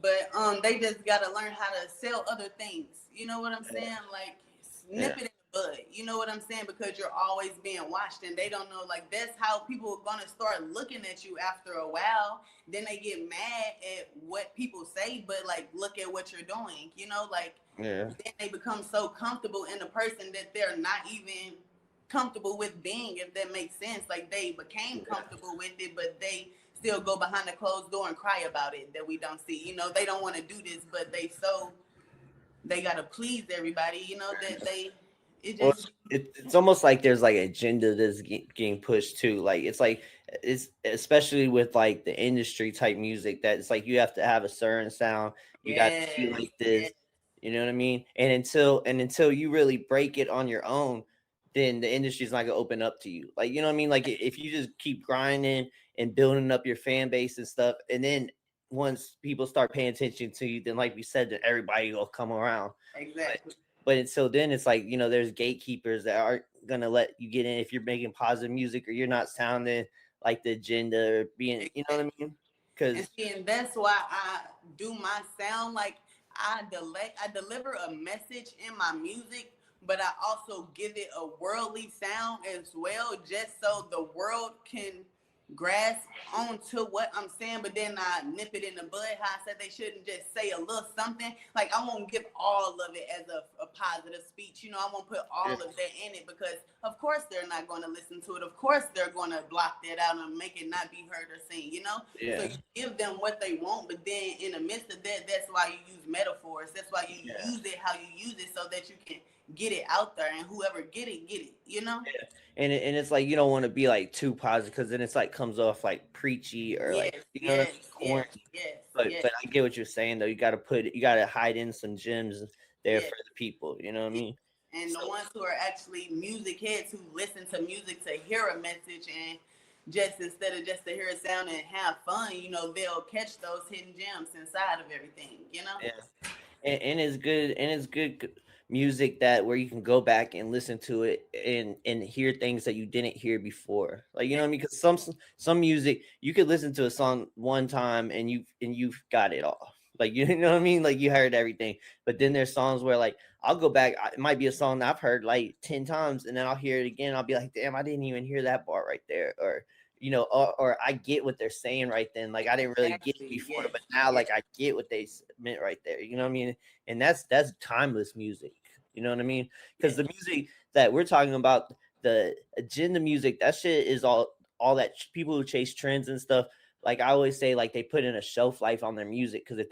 but they just gotta learn how to sell other things. You know what I'm Yeah. saying? Like Yeah. nip it in the bud. You know what I'm saying? Because you're always being watched, and they don't know. Like that's how people are gonna start looking at you after a while. Then they get mad at what people say, but like look at what you're doing. You know, like Yeah. then they become so comfortable in the person that they're not even comfortable with being, if that makes sense. Like they became comfortable with it, but they still go behind the closed door and cry about it that we don't see. You know, they don't want to do this, but they gotta please everybody. You know that they it Well, just it's almost like there's like agenda that's getting pushed too. Like it's especially with like the industry type music that it's like you have to have a certain sound. You got to be yes, like yes, this. You know what I mean? And until you really break it on your own, then the industry's not gonna open up to you. Like you know what I mean? Like if you just keep grinding and building up your fan base and stuff, and then once people start paying attention to you, then like we said, then everybody will come around. exactly. But until then, it's like there's gatekeepers that aren't gonna let you get in if you're making positive music or you're not sounding like the agenda or being, you know what I mean? And Because see, and that's why I do my sound like I deliver a message in my music, but I also give it a worldly sound as well, just so the world can grasp onto what I'm saying, but then I nip it in the bud. How I said they shouldn't just say a little something. Like I won't give all of it as a positive speech. You know, I won't put all of that in it because of course they're not going to listen to it. Of course they're going to block that out and make it not be heard or seen. You know, so yeah, you give them what they want, but then in the midst of that, that's why you use metaphors. That's why you yeah. use it how you use it so that you can get it out there and whoever get it, get it. You know? And it's like you don't want to be like too positive because then it's like comes off like preachy or like Yes, you know what I yes, mean, yes, corny. yes, But yes, but I get what you're saying though. You got to hide in some gems there yes. for the people. You know what I mean? And the So ones who are actually music heads who listen to music to hear a message and just instead of just to hear it sound and have fun, you know, they'll catch those hidden gems inside of everything, you know? yeah. And it's good music that where you can go back and listen to it and hear things that you didn't hear before, like you know what I mean, because some music you could listen to a song one time and you've got it all, like you know what I mean, like you heard everything. But then there's songs where like I'll go back, it might be a song that I've heard like 10 times and then I'll hear it again, I'll be like, damn, I didn't even hear that part right there, or I get what they're saying right then. Like I didn't really get it Exactly. before, Yes. but now Yes. like I get what they meant right there. You know what I mean? And that's timeless music. You know what I mean? Because Yes. the music that we're talking about, the agenda music, that shit is all that people who chase trends and stuff. Like I always say, like they put in a shelf life on their music because if they